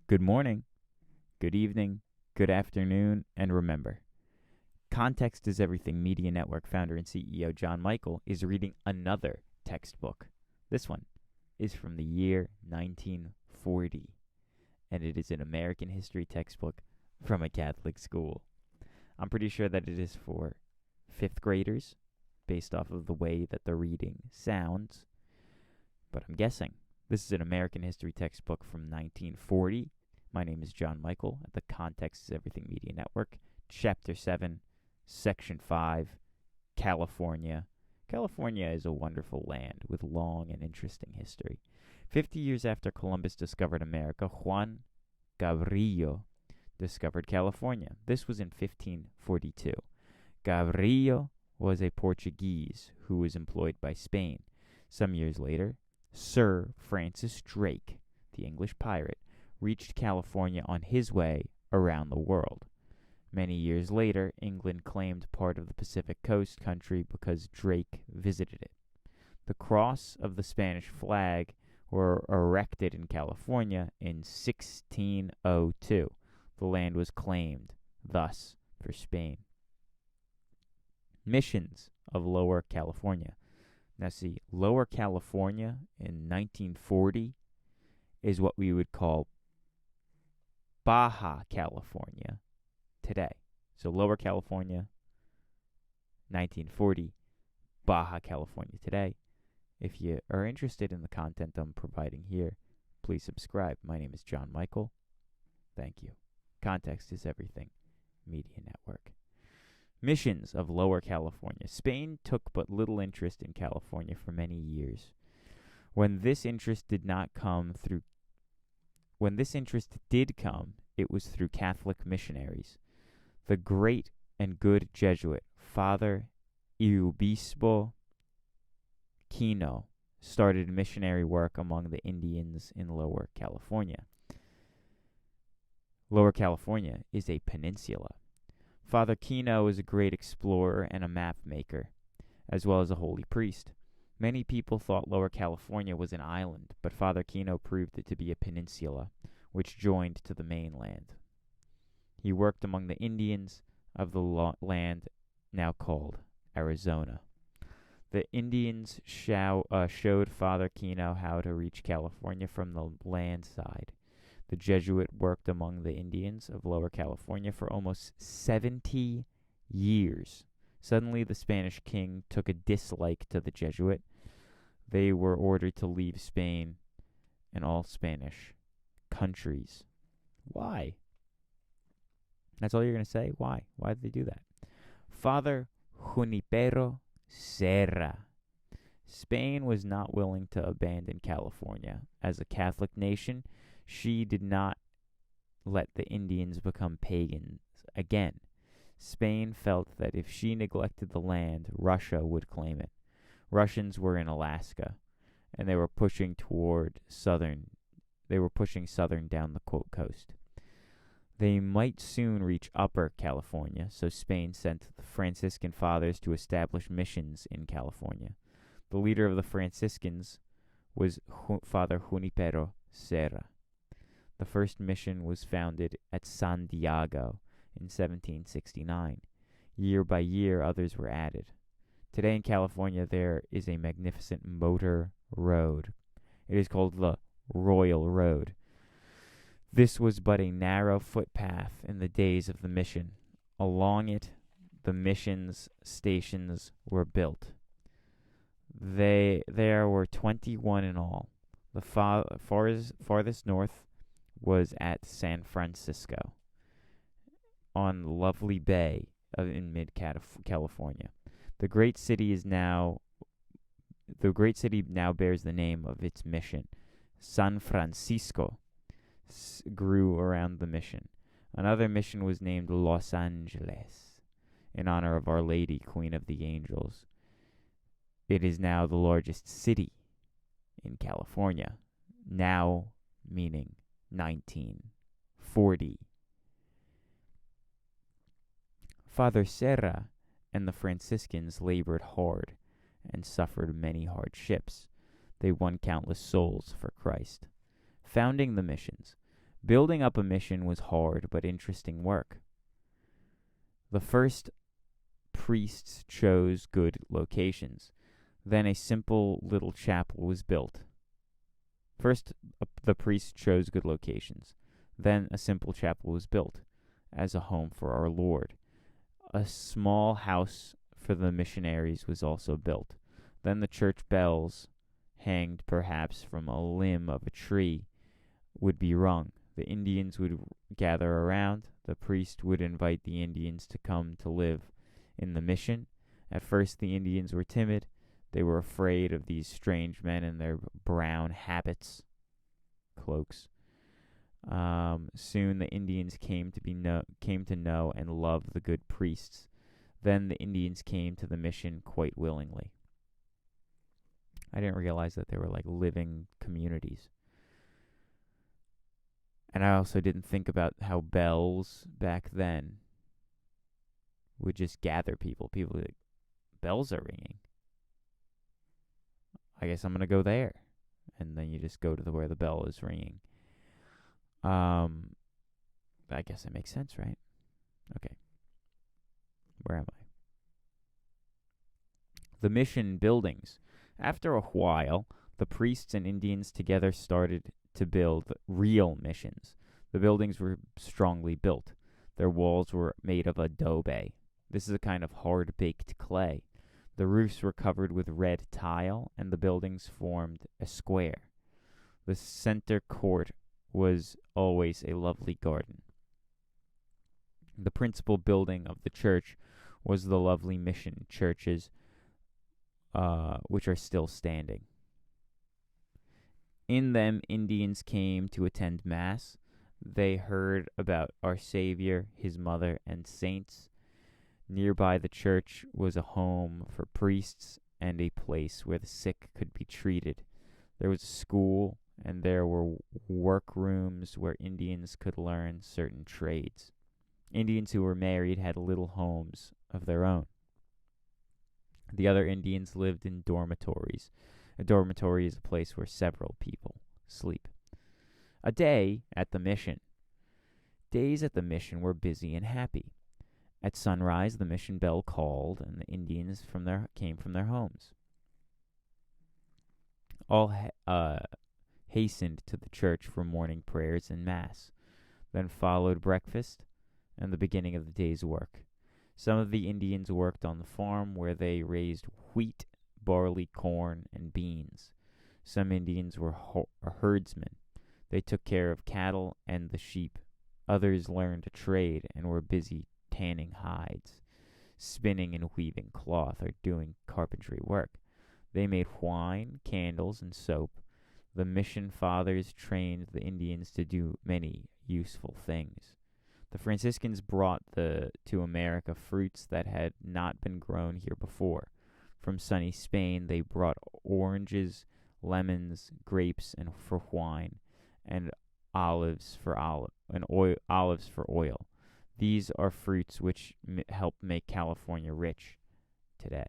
Good morning, good evening, good afternoon, and remember, Context is Everything Media Network founder and CEO John Michael is reading another textbook. This one is from the year 1940, and it is an American history textbook from a Catholic school. I'm pretty sure that it is for fifth graders, based off of the way that the reading sounds, but I'm guessing. This is an American history textbook from 1940. My name is John Michael at the Context is Everything Media Network. Chapter 7, Section 5, California. California is a wonderful land with long and interesting history. 50 years after Columbus discovered America, Juan Cabrillo discovered California. This was in 1542. Cabrillo was a Portuguese who was employed by Spain. Some years later, Sir Francis Drake, the English pirate, reached California on his way around the world. Many years later, England claimed part of the Pacific Coast country because Drake visited it. The cross of the Spanish flag were erected in California in 1602. The land was claimed, thus, for Spain. Missions of Lower California. Now see, Lower California in 1940 is what we would call Baja California today. So Lower California, 1940, Baja California today. If you are interested in the content I'm providing here, please subscribe. My name is John Michael. Thank you. Context is Everything Media Network. Missions of Lower California. Spain took but little interest in California for many years. When this interest did come, it was through Catholic missionaries. The great and good Jesuit Father Eusebio Kino started missionary work among the Indians in Lower California. Lower California is a peninsula. Father Kino is a great explorer and a map maker, as well as a holy priest. Many people thought Lower California was an island, but Father Kino proved it to be a peninsula, which joined to the mainland. He worked among the Indians of the land now called Arizona. The Indians showed Father Kino how to reach California from the land side. The Jesuit worked among the Indians of Lower California for almost 70 years. Suddenly, the Spanish king took a dislike to the Jesuit. They were ordered to leave Spain and all Spanish countries. Why? That's all you're going to say? Why? Why did they do that? Father Junipero Serra. Spain was not willing to abandon California. As a Catholic nation, she did not let the Indians become pagans again. Spain felt that if she neglected the land, Russia would claim it. Russians were in Alaska, and they were pushing southern down the coast. They might soon reach Upper California, so Spain sent the Franciscan fathers to establish missions in California. The leader of the Franciscans was Father Junipero Serra. The first mission was founded at San Diego in 1769. Year by year, others were added. Today in California, there is a magnificent motor road. It is called the Royal Road. This was but a narrow footpath in the days of the mission. Along it, the mission's stations were built. There were 21 in all. The farthest north was at San Francisco on Lovely Bay in mid-California. The great city now bears the name of its mission. San Francisco grew around the mission. Another mission was named Los Angeles in honor of Our Lady, Queen of the Angels. It is now the largest city in California, now meaning 1940. Father Serra and the Franciscans labored hard and suffered many hardships. They won countless souls for Christ. Founding the missions, Building up a mission was hard but interesting work. The first priests chose good locations. Then a simple little chapel was built. First, the priests chose good locations. Then a simple chapel was built as a home for our Lord. A small house for the missionaries was also built. Then the church bells, hanged perhaps from a limb of a tree, would be rung. The Indians would gather around. The priest would invite the Indians to come to live in the mission. At first, the Indians were timid. They were afraid of these strange men in their brown habits, cloaks. Soon the Indians came to know and love the good priests. Then the Indians came to the mission quite willingly. I didn't realize that they were like living communities. And I also didn't think about how bells back then would just gather people. People like, bells are ringing. I guess I'm going to go there. And then you just go to where the bell is ringing. I guess it makes sense, right? Okay. Where am I? The mission buildings. After a while, the priests and Indians together started to build real missions. The buildings were strongly built. Their walls were made of adobe. This is a kind of hard-baked clay. The roofs were covered with red tile, and the buildings formed a square. The center court was always a lovely garden. The principal building of the church was the lovely mission churches, which are still standing. In them, Indians came to attend Mass. They heard about our Savior, his mother, and saints. Nearby the church was a home for priests and a place where the sick could be treated. There was a school, and there were workrooms where Indians could learn certain trades. Indians who were married had little homes of their own. The other Indians lived in dormitories. A dormitory is a place where several people sleep. A day at the mission. Days at the mission were busy and happy. At sunrise, the mission bell called, and the Indians came from their homes. All hastened to the church for morning prayers and Mass. Then followed breakfast and the beginning of the day's work. Some of the Indians worked on the farm where they raised wheat, barley, corn, and beans. Some Indians were herdsmen. They took care of cattle and the sheep. Others learned a trade and were busy tanning hides, spinning and weaving cloth, or doing carpentry work. They made wine, candles, and soap. The mission fathers trained the Indians to do many useful things. The Franciscans brought to America fruits that had not been grown here before. From sunny Spain, they brought oranges, lemons, grapes, and for wine, and olives for oil. These are fruits which help make California rich today.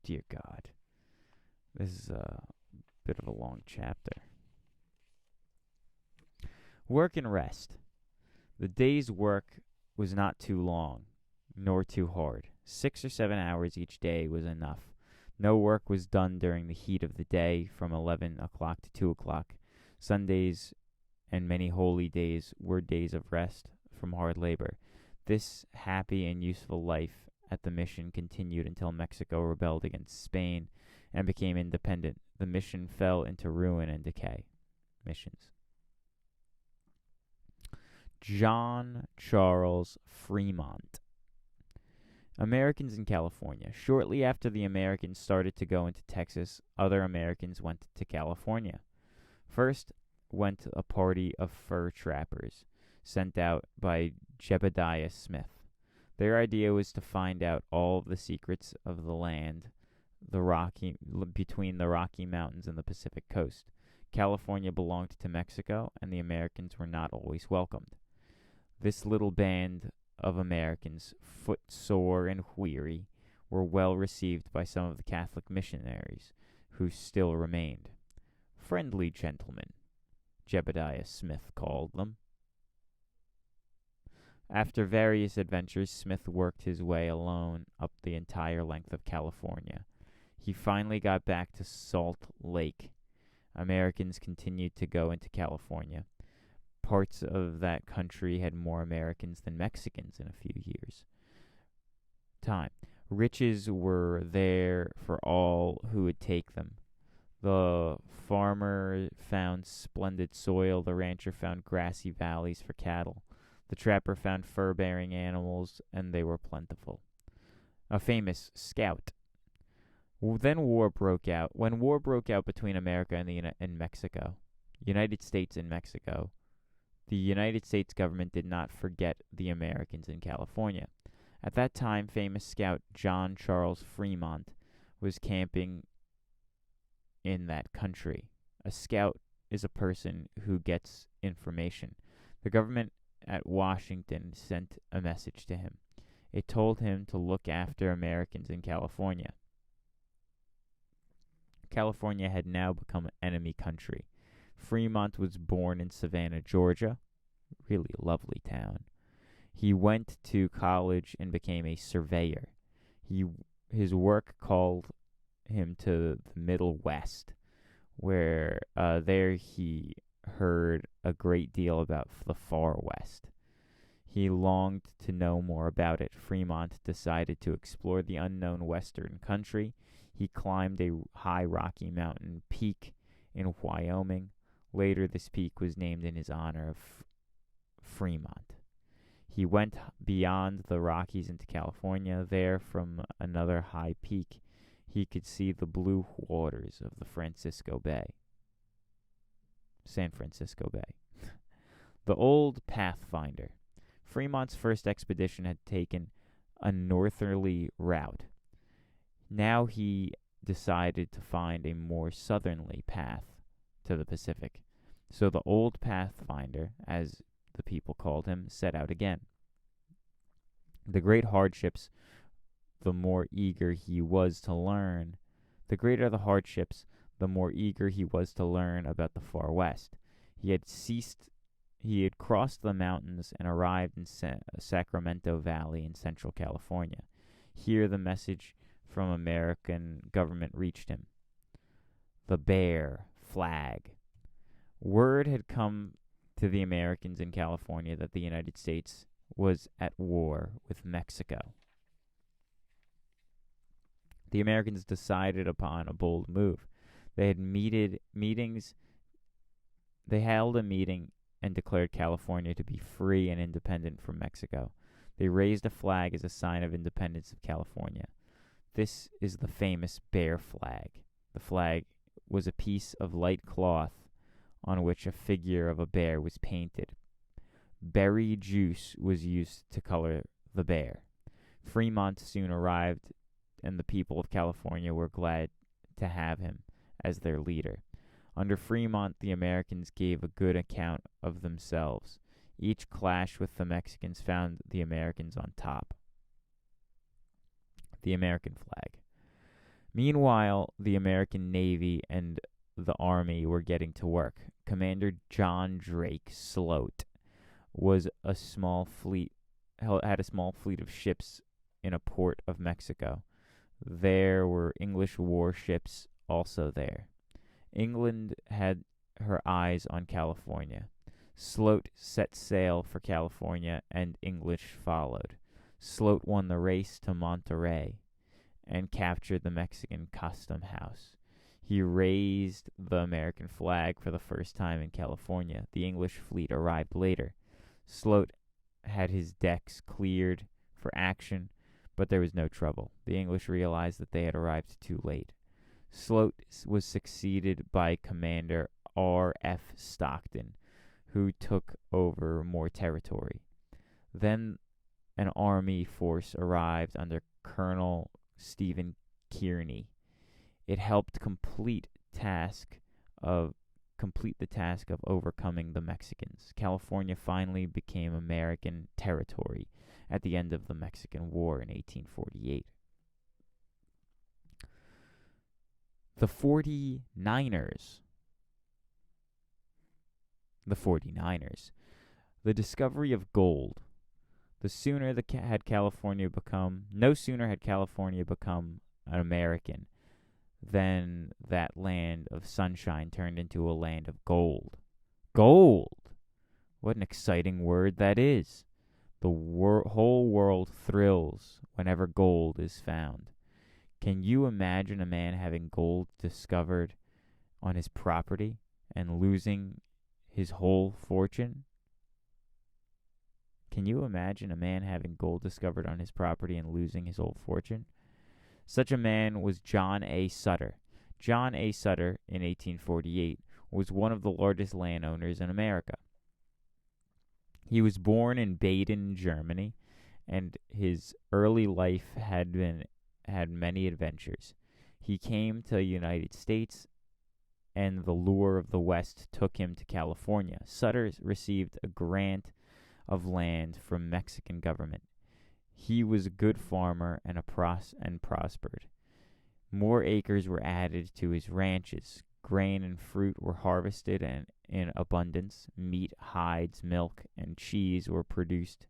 Dear God, this is a bit of a long chapter. Work and rest. The day's work was not too long, nor too hard. 6 or 7 hours each day was enough. No work was done during the heat of the day from 11 o'clock to 2 o'clock. Sundays and many holy days were days of rest from hard labor. This happy and useful life at the mission continued until Mexico rebelled against Spain and became independent. The mission fell into ruin and decay. Missions. John Charles Fremont. Americans in California. Shortly after the Americans started to go into Texas, other Americans went to California. First went a party of fur trappers sent out by Jebediah Smith. Their idea was to find out all of the secrets of the land between the Rocky Mountains and the Pacific coast. California belonged to Mexico, and the Americans were not always welcomed. This little band of Americans, footsore and weary, were well received by some of the Catholic missionaries who still remained. Friendly gentlemen, Jebediah Smith called them. After various adventures, Smith worked his way alone up the entire length of California. He finally got back to Salt Lake. Americans continued to go into California. Parts of that country had more Americans than Mexicans in a few years' time. Riches were there for all who would take them. The farmer found splendid soil. The rancher found grassy valleys for cattle. The trapper found fur-bearing animals, and they were plentiful. A famous scout. Then war broke out. When war broke out between America and Mexico, United States and Mexico, the United States government did not forget the Americans in California. At that time, famous scout John Charles Fremont was camping in that country. A scout is a person who gets information. The government at Washington sent a message to him. It told him to look after Americans in California. California had now become enemy country. Fremont was born in Savannah, Georgia. Really lovely town. He went to college and became a surveyor. His work called him to the Middle West, where there he heard a great deal about the Far West. He longed to know more about it. Fremont decided to explore the unknown western country. He climbed a high Rocky Mountain peak in Wyoming. Later, this peak was named in his honor of Fremont. He went beyond the Rockies into California. There, from another high peak, he could see the blue waters of the San Francisco Bay. The old Pathfinder. Fremont's first expedition had taken a northerly route. Now he decided to find a more southerly path to the Pacific. So the old Pathfinder, as the people called him, set out again. The great hardships, the more eager he was to learn. The greater the hardships, the more eager he was to learn about the Far West. He had crossed the mountains and arrived in Sacramento Valley in Central California. Here the message from American government reached him. The bear flag. Word had come to the Americans in California that the United States was at war with Mexico. The Americans decided upon a bold move. They held a meeting and declared California to be free and independent from Mexico. They raised a flag as a sign of independence of California. This is the famous bear flag. The flag was a piece of light cloth on which a figure of a bear was painted. Berry juice was used to color the bear. Fremont soon arrived, and the people of California were glad to have him as their leader. Under Fremont, the Americans gave a good account of themselves. Each clash with the Mexicans found the Americans on top. The American flag. Meanwhile, the American Navy and the Army were getting to work. Commander John Drake Sloat had a small fleet of ships in a port of Mexico. There were English warships also there. England had her eyes on California. Sloat set sail for California, and English followed. Sloat won the race to Monterey and captured the Mexican custom house. He raised the American flag for the first time in California. The English fleet arrived later. Sloat had his decks cleared for action, but there was no trouble. The English realized that they had arrived too late. Sloat was succeeded by Commander R.F. Stockton, who took over more territory. Then an army force arrived under Colonel Stephen Kearny. It helped complete the task of overcoming the Mexicans. California finally became American territory at the end of the Mexican War in 1848. The 49ers. The 49ers. The discovery of gold. No sooner had California become an American than that land of sunshine turned into a land of gold. Gold! What an exciting word that is. The whole world thrills whenever gold is found. Can you imagine a man having gold discovered on his property and losing his whole fortune? Can you imagine a man having gold discovered on his property and losing his whole fortune? Such a man was John A. Sutter. John A. Sutter, in 1848, was one of the largest landowners in America. He was born in Baden, Germany, and his early life had many adventures. He came to the United States, and the lure of the West took him to California. Sutter received a grant of land from Mexican government. He was a good farmer and prospered. More acres were added to his ranches. Grain and fruit were harvested and in abundance. Meat, hides, milk, and cheese were produced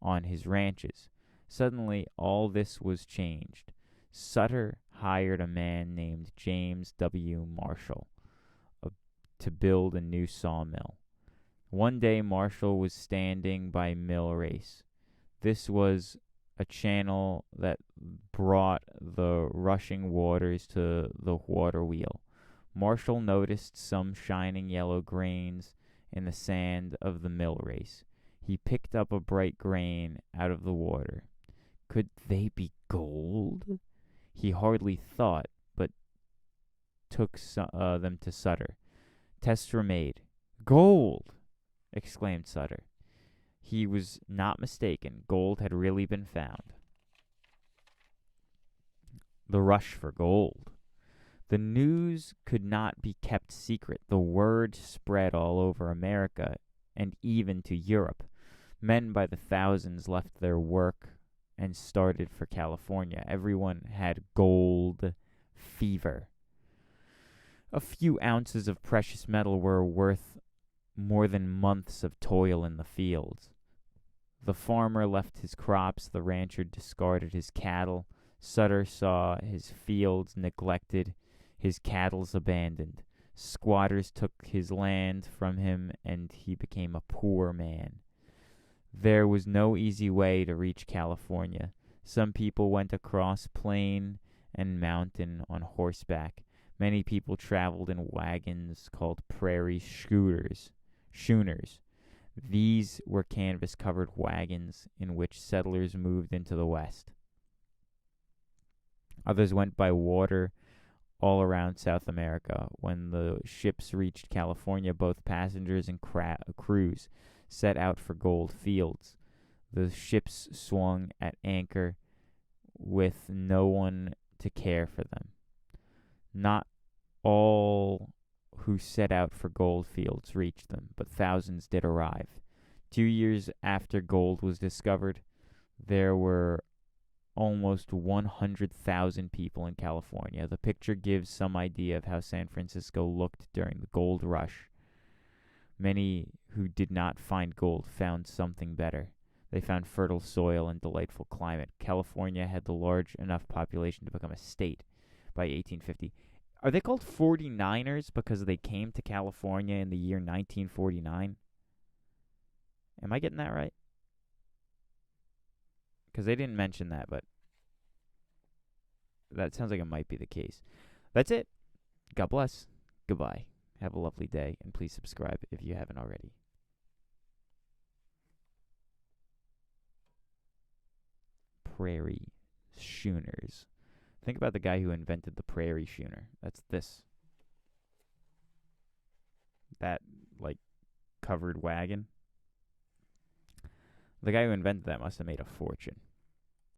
on his ranches. Suddenly, all this was changed. Sutter hired a man named James W. Marshall to build a new sawmill. One day, Marshall was standing by Mill Race. This was a channel that brought the rushing waters to the water wheel. Marshall noticed some shining yellow grains in the sand of the mill race. He picked up a bright grain out of the water. Could they be gold? He hardly thought, but took them to Sutter. Tests were made. Gold! Exclaimed Sutter. He was not mistaken. Gold had really been found. The rush for gold. The news could not be kept secret. The word spread all over America and even to Europe. Men by the thousands left their work and started for California. Everyone had gold fever. A few ounces of precious metal were worth more than months of toil in the fields. The farmer left his crops, the rancher discarded his cattle. Sutter saw his fields neglected, his cattle abandoned. Squatters took his land from him, and he became a poor man. There was no easy way to reach California. Some people went across plain and mountain on horseback. Many people traveled in wagons called prairie schooners. These were canvas-covered wagons in which settlers moved into the West. Others went by water all around South America. When the ships reached California, both passengers and crews set out for gold fields. The ships swung at anchor with no one to care for them. Not all who set out for gold fields reached them, but thousands did arrive. 2 years after gold was discovered, there were almost 100,000 people in California. The picture gives some idea of how San Francisco looked during the gold rush. Many who did not find gold found something better. They found fertile soil and delightful climate. California had the large enough population to become a state by 1850. Are they called 49ers because they came to California in the year 1949? Am I getting that right? Because they didn't mention that, but that sounds like it might be the case. That's it. God bless. Goodbye. Have a lovely day, and please subscribe if you haven't already. Prairie schooners. Think about the guy who invented the prairie schooner. That's this. That, covered wagon. The guy who invented that must have made a fortune.